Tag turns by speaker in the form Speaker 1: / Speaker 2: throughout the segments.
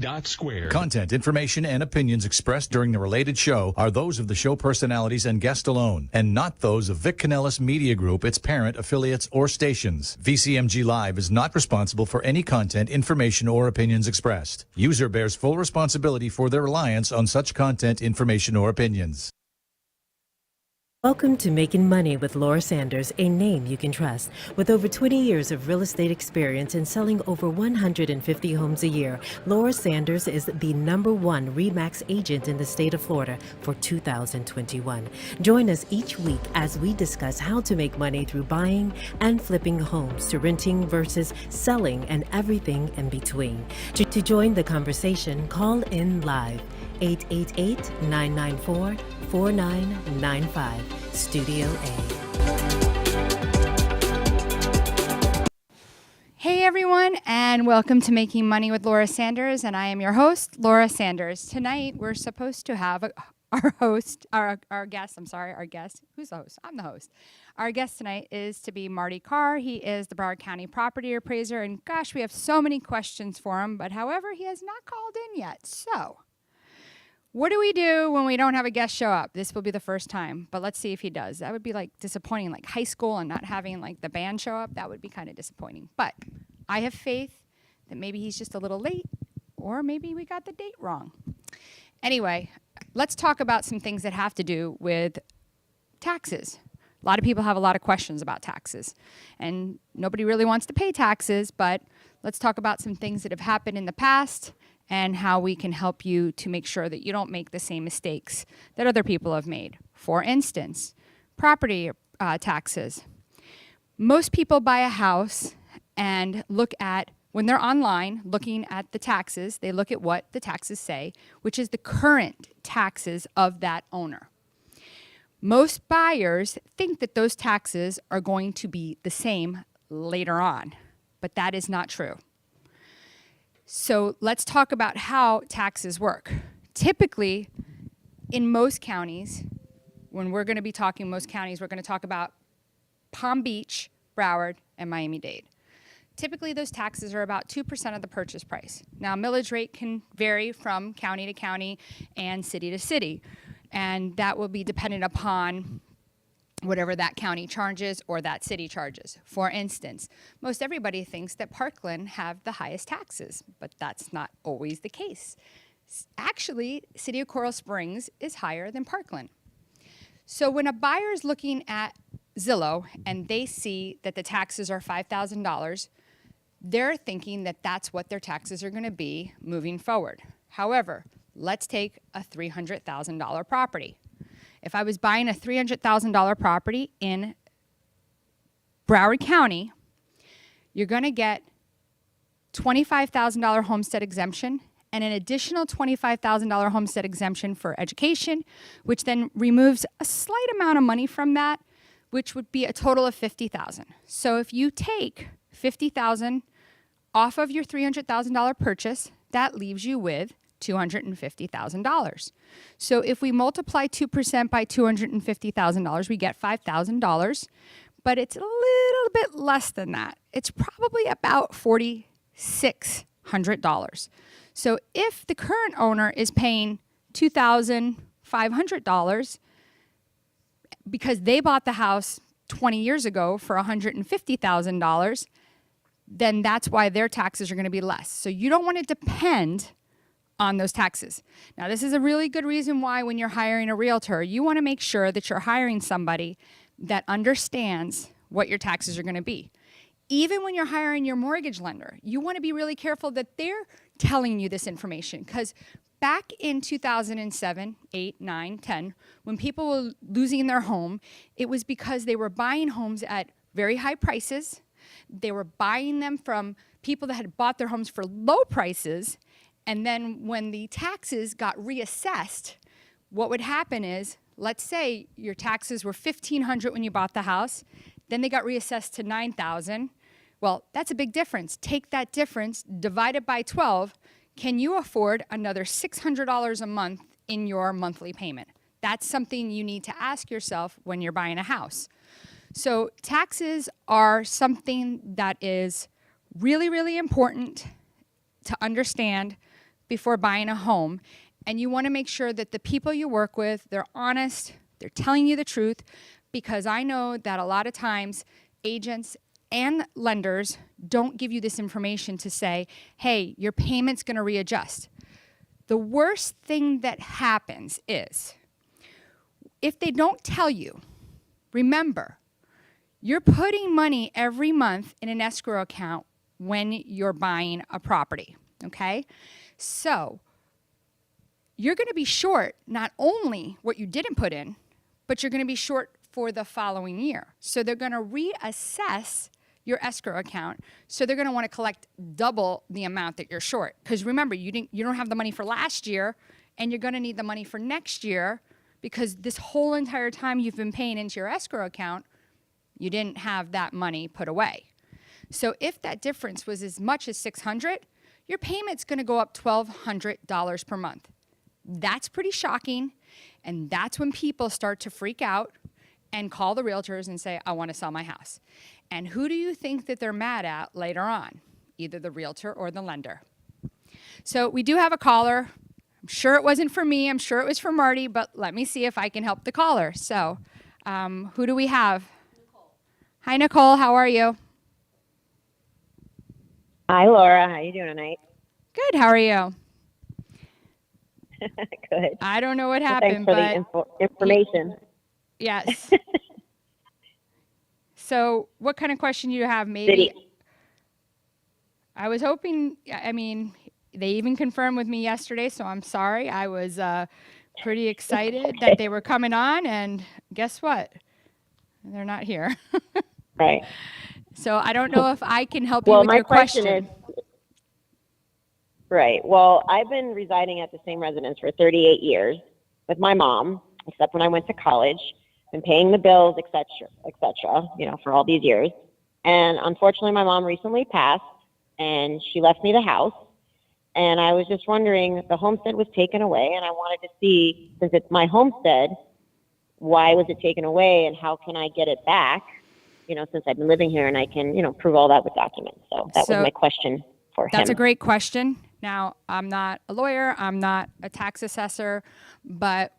Speaker 1: Square.
Speaker 2: Content, information, and opinions expressed during the related show are those of the show personalities and guest alone, and not those of Vic Canellis Media Group, its parent, affiliates, or stations. VCMG Live is not responsible for any content, information, or opinions expressed. User bears full responsibility for their reliance on such content, information, or opinions.
Speaker 3: Welcome to Making Money with Laura Sanders, a name you can trust. With over 20 years of real estate experience and selling over 150 homes a year, Laura Sanders is the #1 RE/MAX agent in the state of Florida for 2021. Join us each week as we discuss how to make money through buying and flipping homes, to renting versus selling, and everything in between. To join the conversation, call in live. 888-994-4995, Studio A.
Speaker 4: Hey everyone, and welcome to Making Money with Laura Sanders, and I am your host, Laura Sanders. Tonight, we're supposed to have our guest. Who's the host? I'm the host. Our guest tonight is to be Marty Kiar. He is the Broward County Property Appraiser, and gosh, we have so many questions for him, but however, he has not called in yet, so what do we do when we don't have a guest show up? This will be the first time, but let's see if he does. That would be like disappointing, like high school and not having like the band show up. That would be kind of disappointing. But I have faith that maybe he's just a little late, or maybe we got the date wrong. Anyway, let's talk about some things that have to do with taxes. A lot of people have a lot of questions about taxes, and nobody really wants to pay taxes, but let's talk about some things that have happened in the past and how we can help you to make sure that you don't make the same mistakes that other people have made. For instance, property taxes. Most people buy a house and look at, when they're online looking at the taxes, they look at what the taxes say, which is the current taxes of that owner. Most buyers think that those taxes are going to be the same later on, but that is not true. So let's talk about how taxes work. Typically, in most counties, when we're going to be talking most counties, we're going to talk about Palm Beach, Broward, and Miami-Dade. Typically, those taxes are about 2% of the purchase price. Now, millage rate can vary from county to county and city to city, and that will be dependent upon whatever that county charges or that city charges. For instance, most everybody thinks that Parkland have the highest taxes, but that's not always the case. Actually, City of Coral Springs is higher than Parkland. So when a buyer is looking at Zillow and they see that the taxes are $5,000, they're thinking that that's what their taxes are going to be moving forward. However, let's take a $300,000 property. If I was buying a $300,000 property in Broward County, you're going to get $25,000 homestead exemption and an additional $25,000 homestead exemption for education, which then removes a slight amount of money from that, which would be a total of $50,000. So if you take $50,000 off of your $300,000 purchase, that leaves you with $250,000. So if we multiply 2% by $250,000, we get $5,000, but it's a little bit less than that. It's probably about $4,600. So if the current owner is paying $2,500 because they bought the house 20 years ago for $150,000, then that's why their taxes are going to be less. So you don't want to depend on those taxes. Now, this is a really good reason why when you're hiring a realtor, you want to make sure that you're hiring somebody that understands what your taxes are going to be. Even when you're hiring your mortgage lender, you want to be really careful that they're telling you this information, because back in 2007, 8, 9, 10, when people were losing their home, it was because they were buying homes at very high prices. They were buying them from people that had bought their homes for low prices. And then when the taxes got reassessed, what would happen is, let's say your taxes were $1,500 when you bought the house, then they got reassessed to $9,000. Well, that's a big difference. Take that difference, divide it by 12. Can you afford another $600 a month in your monthly payment? That's something you need to ask yourself when you're buying a house. So taxes are something that is really, really important to understand, before buying a home, and you want to make sure that the people you work with, they're honest, they're telling you the truth, because I know that a lot of times agents and lenders don't give you this information to say, hey, your payment's going to readjust. The worst thing that happens is if they don't tell you, remember, you're putting money every month in an escrow account when you're buying a property, okay? So you're going to be short not only what you didn't put in, but you're going to be short for the following year. So they're going to reassess your escrow account. So they're going to want to collect double the amount that you're short. Because remember, you don't have the money for last year, and you're going to need the money for next year, because this whole entire time you've been paying into your escrow account, you didn't have that money put away. So if that difference was as much as $600, your payment's going to go up $1,200 per month. That's pretty shocking, and that's when people start to freak out and call the realtors and say, I want to sell my house. And who do you think that they're mad at later on? Either the realtor or the lender. So we do have a caller. I'm sure it wasn't for me. I'm sure it was for Marty, but let me see if I can help the caller. So who do we have? Nicole. Hi, Nicole. How are you?
Speaker 1: Hi, Laura. How you doing tonight?
Speaker 4: Good. How are you?
Speaker 1: Good.
Speaker 4: I don't know what happened,
Speaker 1: thanks for the information.
Speaker 4: Yes. So what kind of question do you have? Maybe. I was hoping, I mean, they even confirmed with me yesterday, so I'm sorry. I was pretty excited that they were coming on, and guess what? They're not here.
Speaker 1: Right.
Speaker 4: So I don't know if I can help you with your question.
Speaker 1: Well, my question is, right. Well, I've been residing at the same residence for 38 years with my mom, except when I went to college. Been paying the bills, et cetera, for all these years. And unfortunately, my mom recently passed, and she left me the house. And I was just wondering, the homestead was taken away, and I wanted to see, since it's my homestead, why was it taken away, and how can I get it back, since I've been living here, and I can, prove all that with documents. So that was my question for him.
Speaker 4: That's a great question. Now, I'm not a lawyer, I'm not a tax assessor, but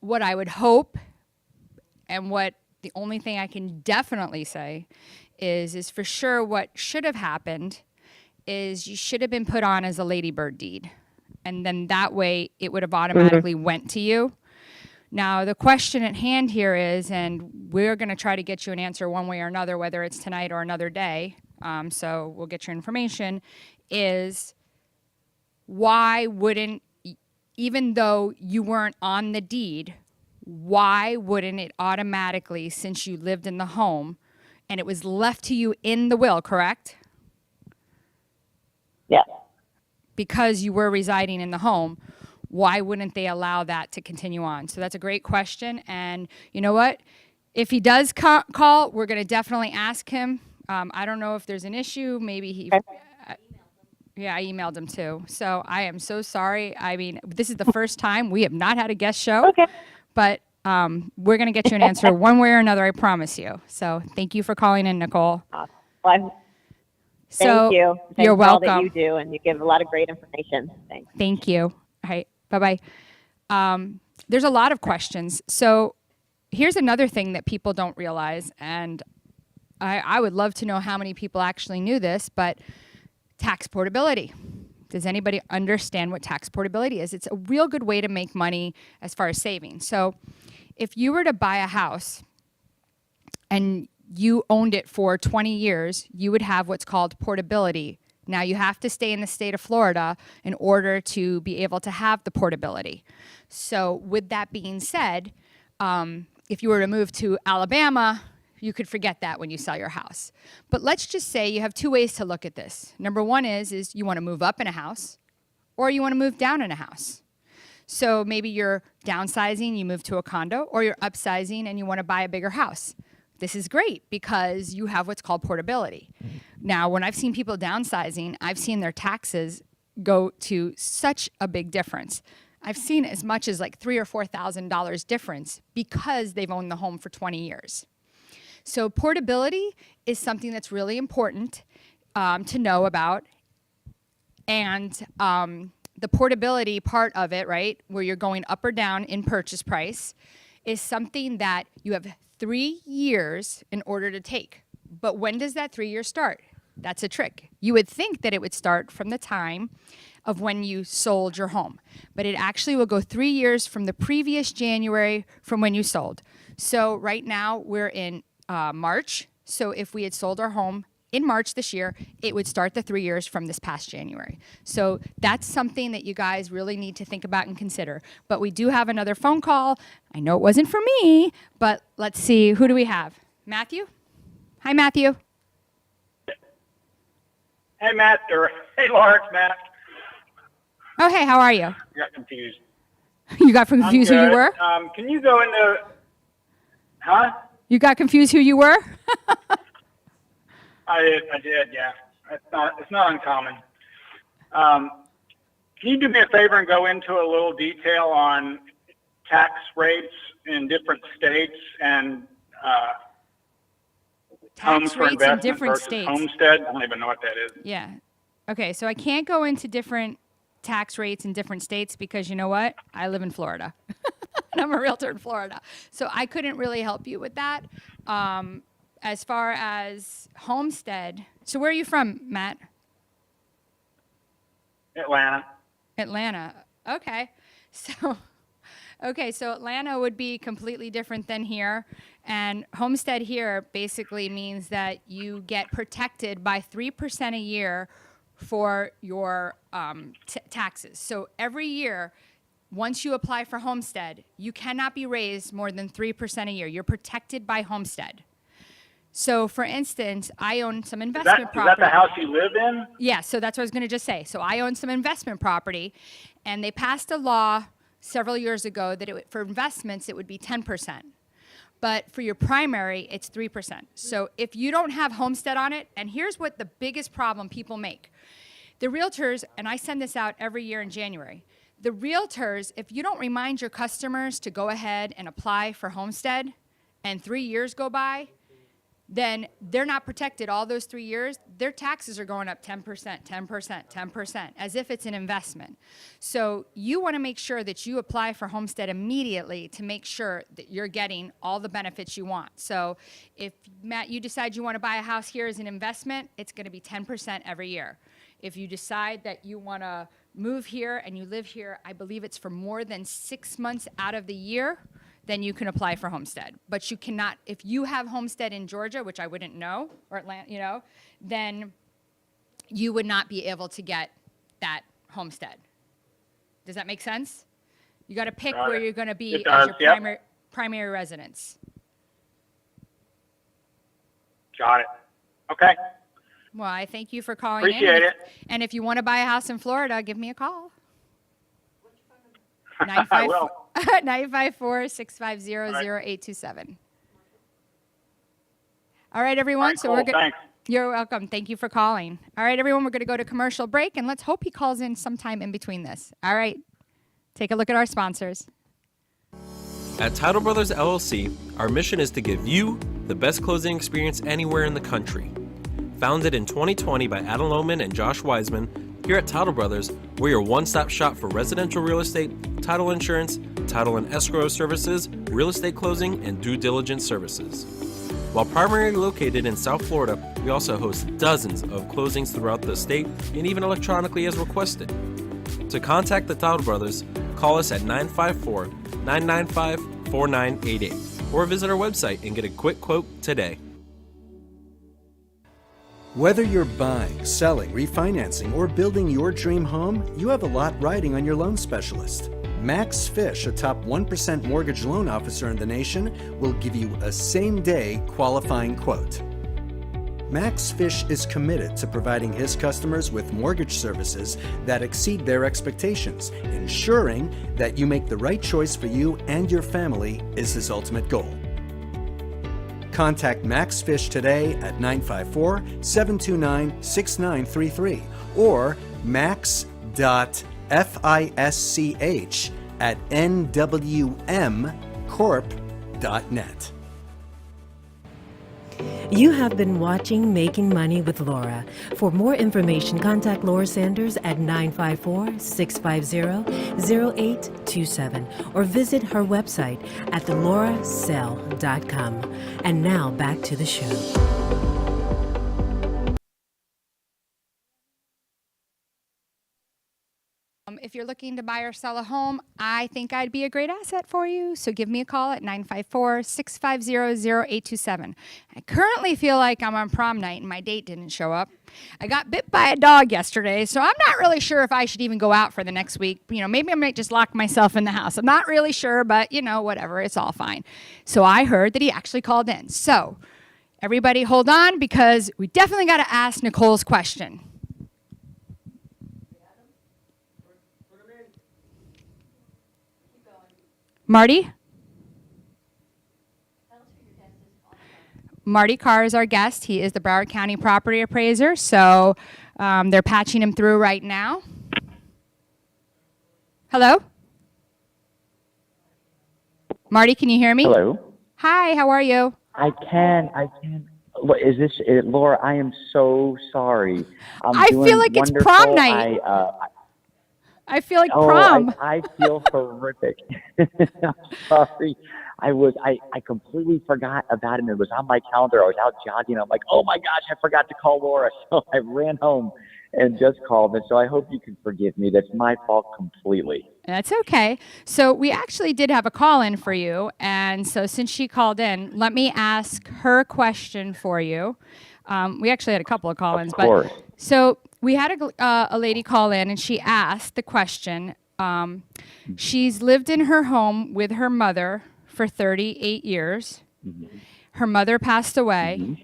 Speaker 4: what I would hope, and what the only thing I can definitely say is for sure what should have happened is you should have been put on as a ladybird deed. And then that way it would have automatically went to you. Now, the question at hand here is, and we're going to try to get you an answer one way or another, whether it's tonight or another day, so we'll get your information, is why wouldn't, even though you weren't on the deed, why wouldn't it automatically, since you lived in the home and it was left to you in the will, correct?
Speaker 1: Yeah.
Speaker 4: Because you were residing in the home, why wouldn't they allow that to continue on? So that's a great question. And you know what? If he does call, we're going to definitely ask him. I don't know if there's an issue. Maybe he... Yeah, I emailed him too. So I am so sorry. I mean, this is the first time we have not had a guest show.
Speaker 1: Okay.
Speaker 4: But we're going to get you an answer one way or another, I promise you. So thank you for calling in, Nicole.
Speaker 1: Well, thank you. Thanks
Speaker 4: You're
Speaker 1: for all
Speaker 4: welcome.
Speaker 1: that you do, and you give a lot of great information. Thanks.
Speaker 4: Thank you. All right. Bye-bye. There's a lot of questions. So here's another thing that people don't realize, and I would love to know how many people actually knew this, but tax portability. Does anybody understand what tax portability is? It's a real good way to make money as far as saving. So if you were to buy a house and you owned it for 20 years, you would have what's called portability. Now, you have to stay in the state of Florida in order to be able to have the portability. So with that being said, if you were to move to Alabama, you could forget that when you sell your house. But let's just say you have two ways to look at this. Number one is you want to move up in a house, or you want to move down in a house. So maybe you're downsizing, you move to a condo, or you're upsizing and you want to buy a bigger house. This is great because you have what's called portability. Now, when I've seen people downsizing, I've seen their taxes go to such a big difference. I've seen as much as like $3,000 or $4,000 difference because they've owned the home for 20 years. So portability is something that's really important to know about. And the portability part of it, right, where you're going up or down in purchase price, is something that you have 3 years in order to take. But when does that 3 years start? That's a trick. You would think that it would start from the time of when you sold your home, but it actually will go 3 years from the previous January from when you sold. So right now we're in March. So if we had sold our home in March this year, it would start the 3 years from this past January. So that's something that you guys really need to think about and consider. But we do have another phone call. I know it wasn't for me, but let's see. Who do we have? Matthew? Hi, Matthew.
Speaker 5: Hey, Matt, or hey, Lawrence, Matt.
Speaker 4: Oh, hey, how are you?
Speaker 5: I got confused.
Speaker 4: You got confused who you were?
Speaker 5: Can you go into, huh?
Speaker 4: You got confused who you were?
Speaker 5: I did, yeah. It's not uncommon. Can you do me a favor and go into a little detail on tax rates in different states and homes
Speaker 4: Tax
Speaker 5: for
Speaker 4: rates in
Speaker 5: investment
Speaker 4: different
Speaker 5: versus
Speaker 4: states.
Speaker 5: homestead? I don't even know what that is.
Speaker 4: Yeah. Okay, so I can't go into different tax rates in different states because you know what? I live in Florida. And I'm a realtor in Florida. So I couldn't really help you with that. As far as homestead, so where are you from, Matt?
Speaker 5: Atlanta.
Speaker 4: Atlanta. Okay. So Atlanta would be completely different than here. And homestead here basically means that you get protected by 3% a year for your taxes. So every year, once you apply for homestead, you cannot be raised more than 3% a year. You're protected by homestead. So, for instance, I own some investment property.
Speaker 5: Is that the house you live in?
Speaker 4: Yeah, so that's what I was going to just say. So I own some investment property, and they passed a law several years ago that for investments, it would be 10%. But for your primary, it's 3%. So if you don't have homestead on it, and here's what the biggest problem people make. The realtors, and I send this out every year in January, the realtors, if you don't remind your customers to go ahead and apply for homestead, and 3 years go by, then they're not protected all those 3 years. Their taxes are going up 10%, 10%, 10%, as if it's an investment. So you want to make sure that you apply for homestead immediately to make sure that you're getting all the benefits you want. So if, Matt, you decide you want to buy a house here as an investment, it's going to be 10% every year. If you decide that you want to move here and you live here, I believe it's for more than 6 months out of the year, then you can apply for homestead. But you cannot, if you have homestead in Georgia, which I wouldn't know, or Atlanta, then you would not be able to get that homestead. Does that make sense? You got to pick where you're going to be as your primary residence.
Speaker 5: Got it. Okay.
Speaker 4: Well, I thank you for calling
Speaker 5: Appreciate
Speaker 4: in.
Speaker 5: it.
Speaker 4: And if you want to buy a house in Florida, give me a call.
Speaker 5: I will.
Speaker 4: 954-650-0827. All right, everyone.
Speaker 5: All right,
Speaker 4: So
Speaker 5: cool.
Speaker 4: we're good.
Speaker 5: Thanks.
Speaker 4: You're welcome. Thank you for calling. All right, everyone. We're going to go to commercial break, and let's hope he calls in sometime in between this. All right. Take a look at our sponsors.
Speaker 6: At Title Brothers LLC, our mission is to give you the best closing experience anywhere in the country. Founded in 2020 by Adam Lohman and Josh Wiseman, here at Title Brothers, we're your one-stop shop for residential real estate, title insurance, title and escrow services, real estate closing, and due diligence services. While primarily located in South Florida, we also host dozens of closings throughout the state and even electronically as requested. To contact the Title Brothers, call us at 954-995-4988 or visit our website and get a quick quote today.
Speaker 7: Whether you're buying, selling, refinancing, or building your dream home, you have a lot riding on your loan specialist. Max Fish, a top 1% mortgage loan officer in the nation, will give you a same-day qualifying quote. Max Fish is committed to providing his customers with mortgage services that exceed their expectations. Ensuring that you make the right choice for you and your family is his ultimate goal. Contact Max Fish today at 954-729-6933 or max.fisch@nwmcorp.net.
Speaker 3: You have been watching Making Money with Laura. For more information, contact Laura Sanders at 954-650-0827 or visit her website at thelaurazell.com. And now back to the show.
Speaker 4: If you're looking to buy or sell a home, I think I'd be a great asset for you. So give me a call at 954-650-0827. I currently feel like I'm on prom night and my date didn't show up. I got bit by a dog yesterday, so I'm not really sure if I should even go out for the next week. Maybe I might just lock myself in the house. I'm not really sure, but whatever, it's all fine. So I heard that he actually called in. So everybody hold on, because we definitely got to ask Nicole's question. Marty? Marty Kiar is our guest. He is the Broward County Property Appraiser. So they're patching him through right now. Hello? Marty, can you hear me?
Speaker 8: Hello.
Speaker 4: Hi, how are you?
Speaker 8: I can. What is this, Laura? I am so sorry.
Speaker 4: I feel like it's prom night. I feel like prom.
Speaker 8: I feel horrific. I'm sorry. I completely forgot about it. It was on my calendar. I was out jogging. I'm like, oh my gosh, I forgot to call Laura. So I ran home and just called. And so I hope you can forgive me. That's my fault completely.
Speaker 4: That's okay. So we actually did have a call in for you. And so since she called in, let me ask her question for you. We actually had a couple of call-ins.
Speaker 8: Of course.
Speaker 4: So we had a lady call in, and she asked the question. She's lived in her home with her mother for 38 years. Mm-hmm. Her mother passed away. Mm-hmm.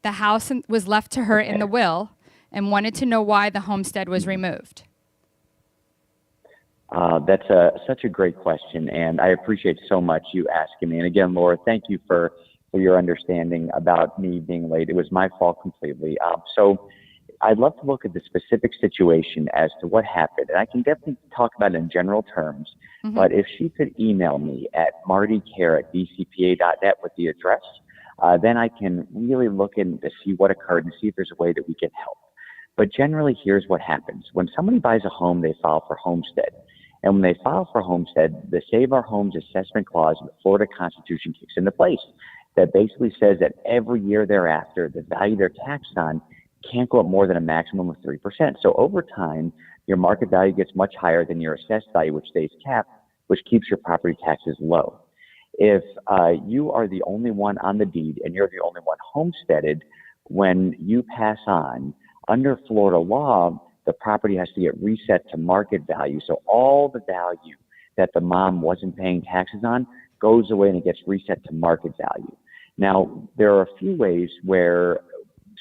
Speaker 4: The house was left to her in the will, and wanted to know why the homestead was removed.
Speaker 8: That's such a great question, and I appreciate so much you asking me. And again, Laura, thank you for your understanding about me being late. It was my fault completely. So I'd love to look at the specific situation as to what happened. And I can definitely talk about it in general terms, mm-hmm. but if she could email me at martykiar@bcpa.net with the address, then I can really look in to see what occurred and see if there's a way that we can help. But generally, here's what happens. When somebody buys a home, they file for homestead. And when they file for homestead, the Save Our Homes Assessment Clause in the Florida Constitution kicks into place. That basically says that every year thereafter, the value they're taxed on can't go up more than a maximum of 3%. So over time, your market value gets much higher than your assessed value, which stays capped, which keeps your property taxes low. If you are the only one on the deed and you're the only one homesteaded, when you pass on, under Florida law, the property has to get reset to market value. So all the value that the mom wasn't paying taxes on goes away and it gets reset to market value. Now, there are a few ways where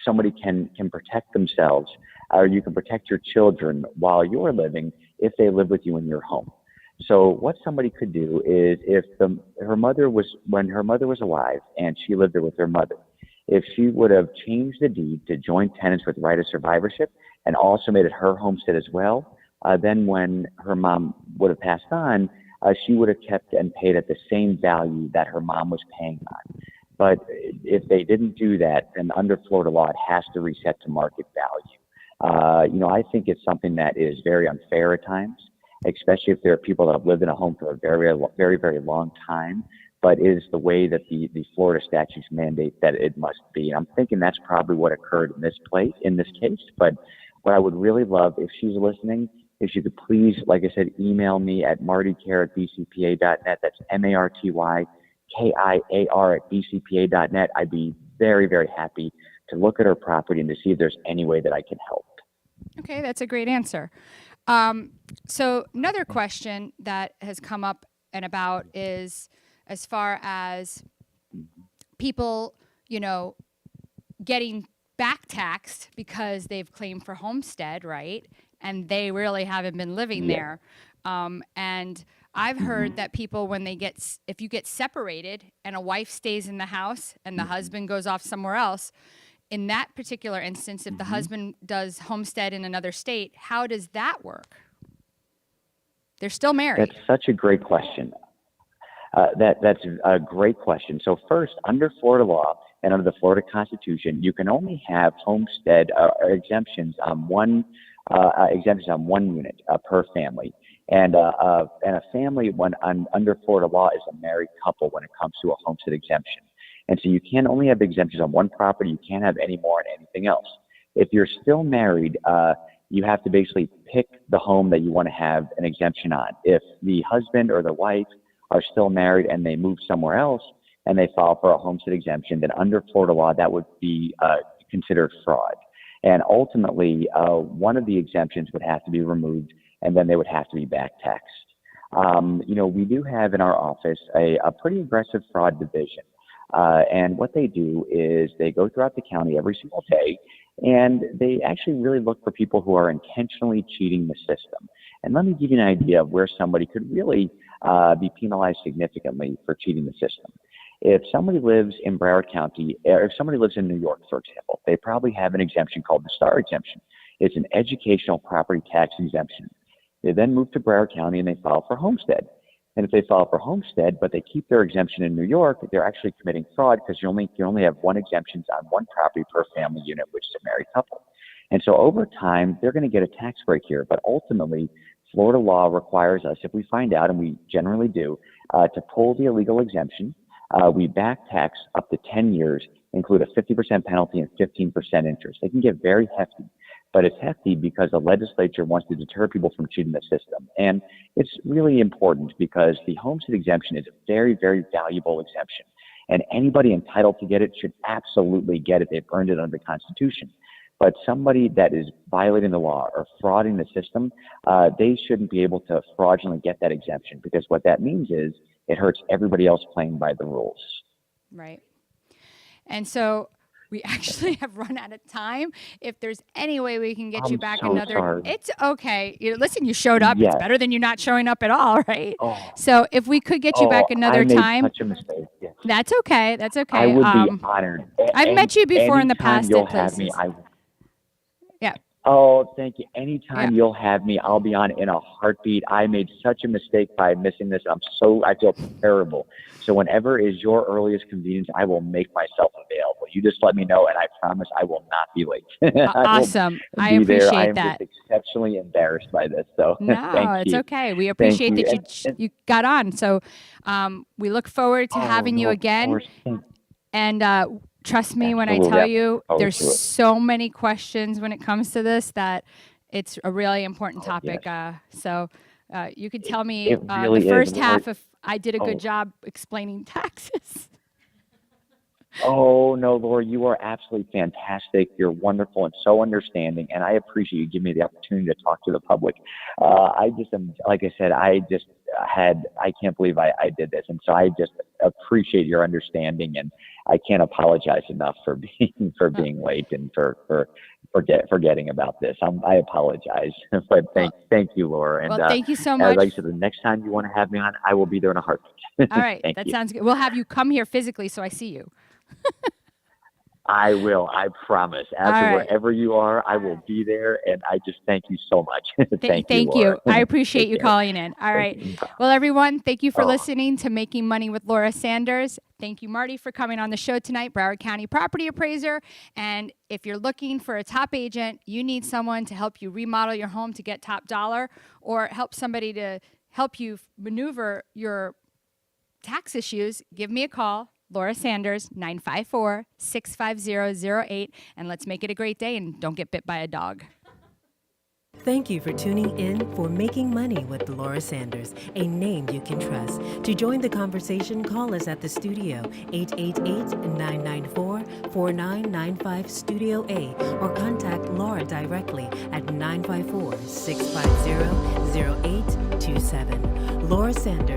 Speaker 8: somebody can protect themselves, or you can protect your children while you're living if they live with you in your home. So what somebody could do is when her mother was alive and she lived there with her mother, if she would have changed the deed to joint tenants with right of survivorship and also made it her homestead as well, then when her mom would have passed on, she would have kept and paid at the same value that her mom was paying on. But if they didn't do that, then under Florida law, it has to reset to market value. I think it's something that is very unfair at times, especially if there are people that have lived in a home for a very, very, very long time, but it is the way that the Florida statutes mandate that it must be. And I'm thinking that's probably what occurred in this case. But what I would really love, if she's listening, if you could please, like I said, email me at martykiar@bcpa.net. That's MartyKiar@bcpa.net. I'd be very, very happy to look at her property and to see if there's any way that I can help.
Speaker 4: Okay, that's a great answer. So another question that has come up and about is as far as people, getting back taxed because they've claimed for homestead, right? And they really haven't been living there. And I've heard that people, if you get separated and a wife stays in the house and the husband goes off somewhere else, in that particular instance, if the husband does homestead in another state, how does that work? They're still married.
Speaker 8: That's such a great question. That's a great question. So first, under Florida law and under the Florida Constitution, you can only have homestead exemptions on one unit per family. And a family under Florida law is a married couple when it comes to a homestead exemption. And so you can only have exemptions on one property. You can't have any more on anything else. If you're still married, you have to basically pick the home that you want to have an exemption on. If the husband or the wife are still married and they move somewhere else and they file for a homestead exemption, then under Florida law, that would be considered fraud. And ultimately, one of the exemptions would have to be removed, and then they would have to be back taxed. We do have in our office a pretty aggressive fraud division. And what they do is they go throughout the county every single day, and they actually really look for people who are intentionally cheating the system. And let me give you an idea of where somebody could really be penalized significantly for cheating the system. If somebody lives in Broward County, or if somebody lives in New York, for example, they probably have an exemption called the STAR exemption. It's an educational property tax exemption. They then move to Broward County and they file for homestead. And if they file for homestead, but they keep their exemption in New York, they're actually committing fraud because you only have one exemption on one property per family unit, which is a married couple. And so over time, they're going to get a tax break here. But ultimately, Florida law requires us, if we find out, and we generally do, to pull the illegal exemption. We back tax up to 10 years, include a 50% penalty and 15% interest. They can get very hefty. But it's hefty because the legislature wants to deter people from cheating the system. And it's really important because the homestead exemption is a very, very valuable exemption. And anybody entitled to get it should absolutely get it. They've earned it under the Constitution. But somebody that is violating the law or frauding the system, they shouldn't be able to fraudulently get that exemption, because what that means is it hurts everybody else playing by the rules.
Speaker 4: Right. And so we actually have run out of time. If there's any way we can get you back
Speaker 8: Sorry.
Speaker 4: It's okay. Listen, you showed up.
Speaker 8: Yes.
Speaker 4: It's better than you not showing up at all, right?
Speaker 8: Oh.
Speaker 4: So if we could get you back another time.
Speaker 8: I made such a mistake. Yes.
Speaker 4: That's okay. That's okay.
Speaker 8: I would be honored.
Speaker 4: I've met you before in the past
Speaker 8: you'll
Speaker 4: at
Speaker 8: have me.
Speaker 4: places. Yeah.
Speaker 8: Oh, thank you. Anytime you'll have me, I'll be on in a heartbeat. I made such a mistake by missing this. I feel terrible. So whenever is your earliest convenience, I will make myself available. You just let me know, and I promise I will not be late.
Speaker 4: Awesome. I appreciate that.
Speaker 8: I am just exceptionally embarrassed by this. So
Speaker 4: no,
Speaker 8: thank
Speaker 4: it's
Speaker 8: you.
Speaker 4: okay. We appreciate that you got on. So we look forward to having you again. And trust me when I tell you, there's so many questions when it comes to this that it's a really important topic.
Speaker 8: Yes.
Speaker 4: So you could tell me
Speaker 8: really
Speaker 4: the first
Speaker 8: is.
Speaker 4: half if I did a good job explaining taxes.
Speaker 8: Oh, no, Laura, you are absolutely fantastic. You're wonderful and so understanding, and I appreciate you giving me the opportunity to talk to the public. I just am, like I said, I can't believe I did this, and so I just appreciate your understanding, and I can't apologize enough for being late and for forgetting about this. I apologize, but thank you, Laura. And
Speaker 4: thank you so much.
Speaker 8: Like I said, the next time you want to have me on, I will be there in a heartbeat.
Speaker 4: All right, that sounds good. We'll have you come here physically so I see you.
Speaker 8: I will. I promise. Wherever you are, I will be there. And I just thank you so much.
Speaker 4: Thank you. I appreciate you calling in. All right. Well, everyone, thank you for listening to Making Money with Laura Sanders. Thank you, Marty, for coming on the show tonight, Broward County Property Appraiser. And if you're looking for a top agent, you need someone to help you remodel your home to get top dollar, or help somebody to help you maneuver your tax issues, give me a call. Laura Sanders, 954-650-08, and let's make it a great day and don't get bit by a dog.
Speaker 3: Thank you for tuning in for Making Money with Laura Sanders, a name you can trust. To join the conversation, call us at the studio, 888-994-4995 Studio A, or contact Laura directly at 954-650-0827. Laura Sanders.